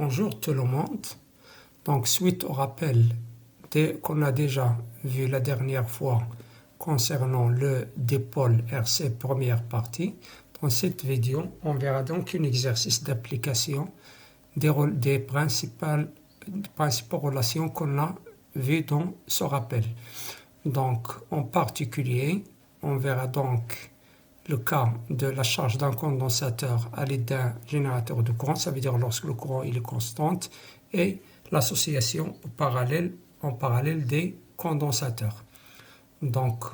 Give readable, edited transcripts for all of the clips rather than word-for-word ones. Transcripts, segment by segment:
Bonjour tout le monde. Donc suite au rappel qu'on a déjà vu la dernière fois concernant le dipôle RC première partie, dans cette vidéo, on verra donc un exercice d'application des principales relations qu'on a vues dans ce rappel. Donc en particulier, on verra donc le cas de la charge d'un condensateur à l'aide d'un générateur de courant, ça veut dire lorsque le courant il est constant, et l'association en parallèle des condensateurs. Donc,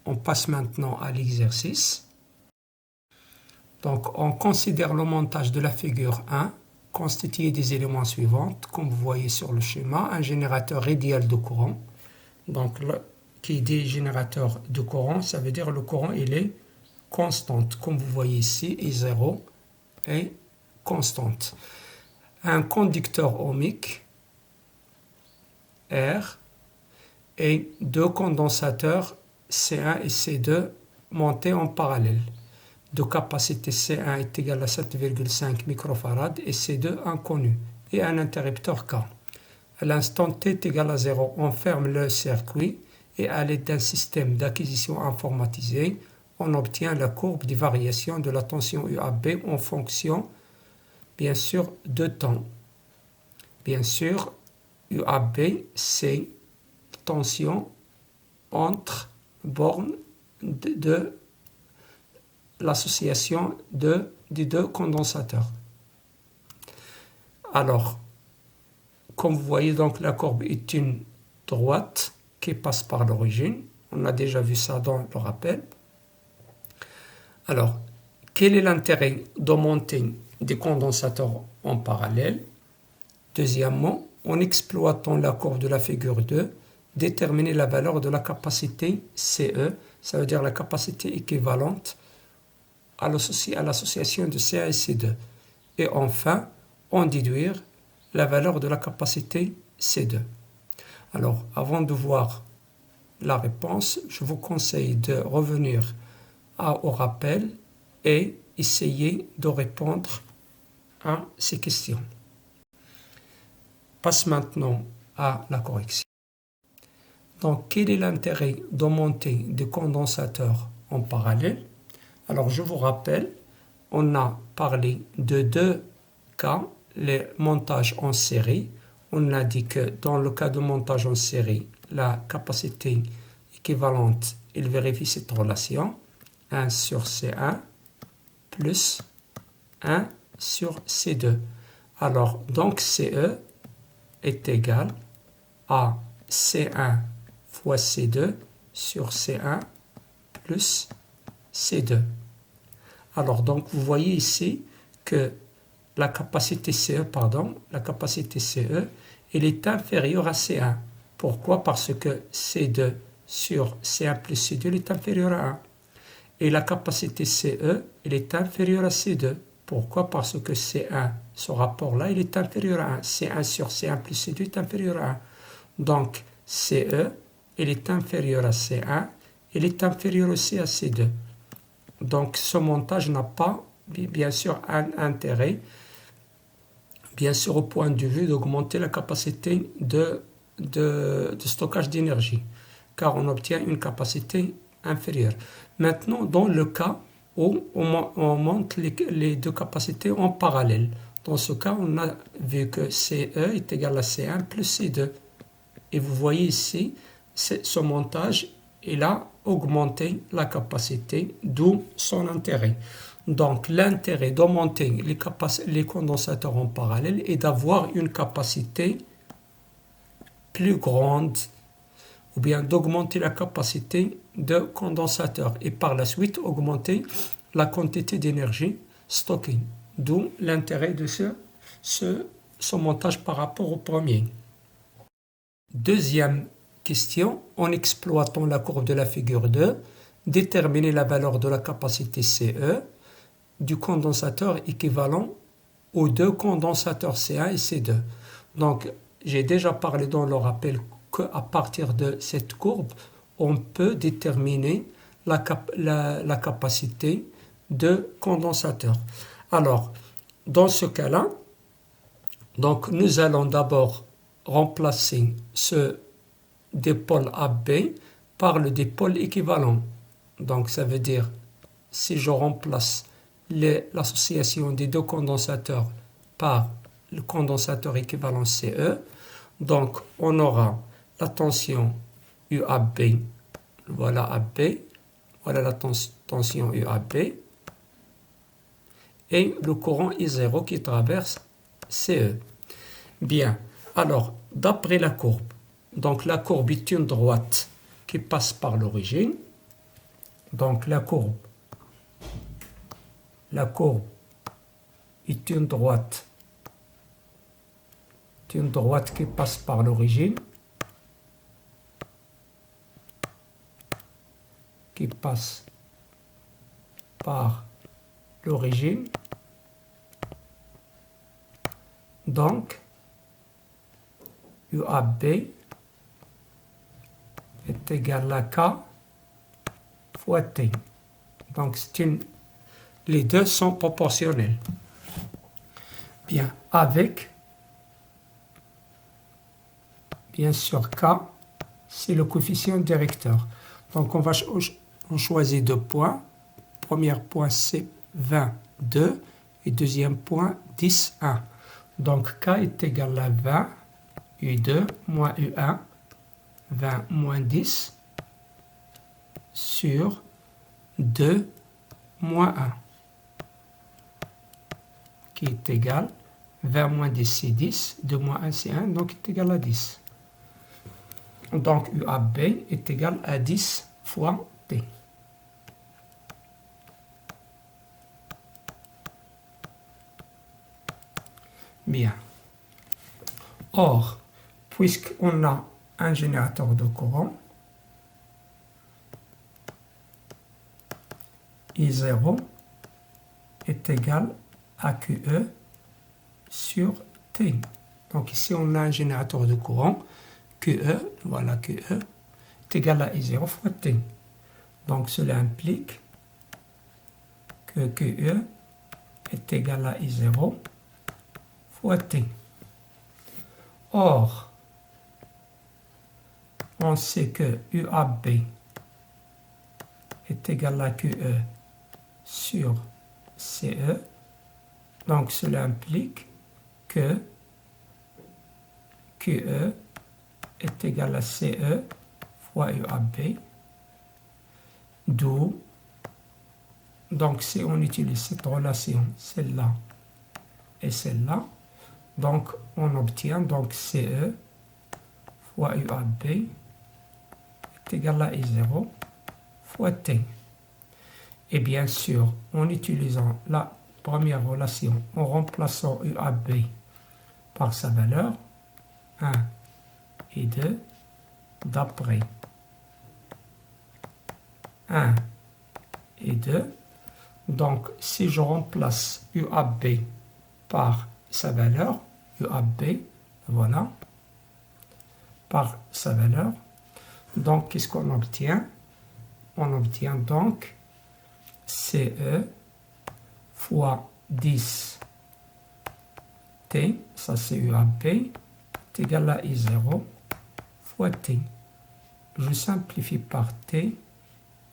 on passe maintenant à l'exercice. Donc, on considère le montage de la figure 1 constitué des éléments suivants, comme vous voyez sur le schéma, un générateur idéal de courant. Donc, qui dit générateur de courant, ça veut dire le courant il est constante, comme vous voyez ici, et 0 est constante. Un conducteur ohmique, R, et deux condensateurs C1 et C2 montés en parallèle. De capacité C1 est égal à 7,5 microfarad et C2 inconnu, et un interrupteur K. À l'instant T est égal à 0, on ferme le circuit et à l'aide d'un système d'acquisition informatisé, on obtient la courbe des variations de la tension UAB en fonction, bien sûr, de temps. Bien sûr, UAB, c'est tension entre bornes de l'association des deux condensateurs. Alors, comme vous voyez, donc la courbe est une droite qui passe par l'origine. On a déjà vu ça dans le rappel. Alors, quel est l'intérêt de monter des condensateurs en parallèle? Deuxièmement, en exploitant la courbe de la figure 2, déterminer la valeur de la capacité CE, ça veut dire la capacité équivalente à l'association de CA et C2. Et enfin, en déduire la valeur de la capacité C2. Alors, avant de voir la réponse, je vous conseille de revenir au rappel et essayer de répondre à ces questions. Passe maintenant à la correction. Donc, quel est l'intérêt de monter des condensateurs en parallèle? Alors, je vous rappelle, on a parlé de deux cas, les montages en série. On a dit que dans le cas de montage en série, la capacité équivalente, il vérifie cette relation. 1 sur C1 plus 1 sur C2. Alors, donc CE est égal à C1 fois C2 sur C1 plus C2. Alors, donc, vous voyez ici que la capacité CE, elle est inférieure à C1. Pourquoi? Parce que C2 sur C1 plus C2 elle est inférieure à 1. Et la capacité CE, elle est inférieure à C2. Pourquoi? Parce que C1, ce rapport-là, il est inférieur à 1. C1 sur C1 plus C2 est inférieur à 1. Donc, CE, elle est inférieure à C1, elle est inférieure aussi à C2. Donc, ce montage n'a pas, bien sûr, un intérêt, bien sûr, au point de vue d'augmenter la capacité de stockage d'énergie, car on obtient une capacité inférieure. Maintenant, dans le cas où on monte les deux capacités en parallèle, dans ce cas, on a vu que CE est égal à C1 plus C2. Et vous voyez ici, ce montage, il a augmenté la capacité, d'où son intérêt. Donc, l'intérêt de monter les condensateurs en parallèle est d'avoir une capacité plus grande, ou bien d'augmenter la capacité de condensateur et par la suite augmenter la quantité d'énergie stockée. D'où l'intérêt de ce montage par rapport au premier. Deuxième question, en exploitant la courbe de la figure 2, déterminer la valeur de la capacité CE du condensateur équivalent aux deux condensateurs C1 et C2. Donc, j'ai déjà parlé dans le rappel qu'à partir de cette courbe, on peut déterminer la capacité de condensateur. Alors, dans ce cas-là, Donc, nous allons d'abord remplacer ce dipôle AB par le dipôle équivalent. Donc, ça veut dire, si je remplace l'association des deux condensateurs par le condensateur équivalent CE, donc on aura la tension UAB, voilà AB, voilà la tension UAB, et le courant I0 qui traverse CE. Bien, alors, d'après la courbe, donc la courbe est une droite qui passe par l'origine, donc la courbe est une droite qui passe par l'origine, donc UAB est égal à K fois T. Donc les deux sont proportionnels. Bien, avec, bien sûr, K, c'est le coefficient directeur. Donc on choisit deux points. Premier point, c'est 20, 2, et deuxième point, 10, 1. Donc K est égal à 20, U2 moins U1, 20 moins 10, sur 2 moins 1, qui est égal, 20 moins 10 c'est 10, 2 moins 1 c'est 1, donc est égal à 10. Donc UAB est égal à 10 fois T. Bien. Or, puisqu'on a un générateur de courant, I0 est égal à QE sur T. Donc ici, on a un générateur de courant, QE, voilà QE, est égal à I0 fois T. Donc cela implique que QE est égal à I0 fois T. Or, on sait que UAB est égal à QE sur CE. Donc cela implique que QE est égal à CE fois UAB. D'où, donc si on utilise cette relation, celle-là et celle-là, donc on obtient donc CE fois UAB est égal à I0 fois T. Et bien sûr, en utilisant la première relation, en remplaçant UAB par sa valeur, 1 et 2, d'après 1 et 2, donc si je remplace UAB par sa valeur, UAB, voilà, par sa valeur, donc qu'est-ce qu'on obtient? On obtient donc CE fois 10 T, ça c'est UAB, est égal à I0 fois T. Je simplifie par T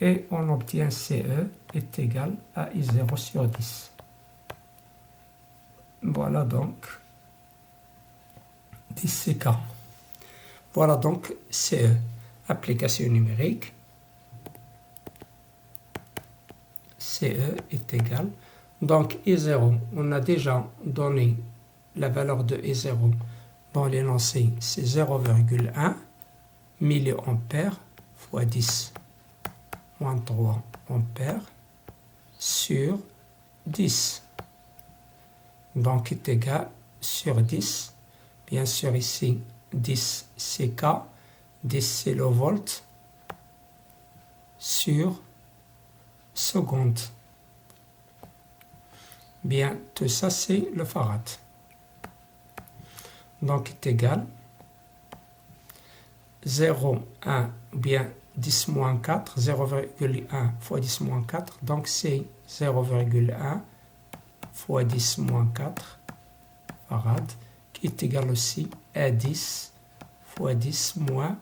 et on obtient CE est égal à I0 sur 10. Voilà donc 10 CK. Voilà donc CE. Application numérique. CE est égal. Donc I0, on a déjà donné la valeur de I0 dans l'énoncé, c'est 0,1 milliampères fois 10 moins 3 ampères sur 10. Donc est égal sur 10. Bien sûr ici 10 c'est K, 10 c'est le volt sur seconde. Bien, tout ça c'est le farad. Donc est égal 0,1 bien 10 moins 4, 0,1 fois 10 moins 4, donc c'est 0,1 fois 10 moins 4 farad, qui est égal aussi à 10 fois 10 moins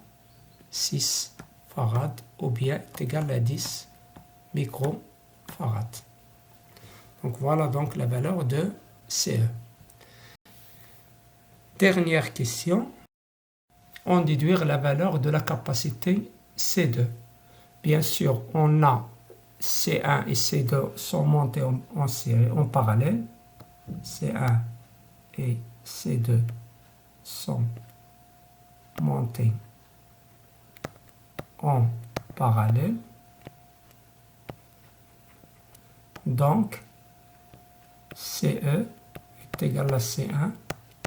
6 farad, ou bien est égal à 10 microfarad. Donc voilà donc la valeur de CE. Dernière question. On déduire la valeur de la capacité C2. Bien sûr, on a C1 et C2 sont montés en série, en parallèle. C1 et C2 sont montés en parallèle. Donc, CE est égal à C1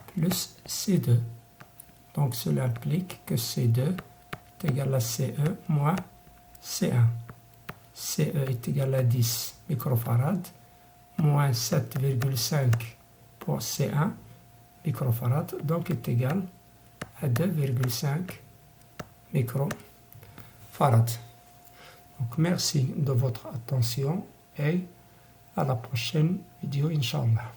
plus C2. Donc, cela implique que C2 est égal à CE moins C1. CE est égal à 10 microfarad moins 7,5 pour C1 microfarad, donc est égal à 2,5 microfarad. Donc, merci de votre attention et à la prochaine vidéo, Inch'Allah.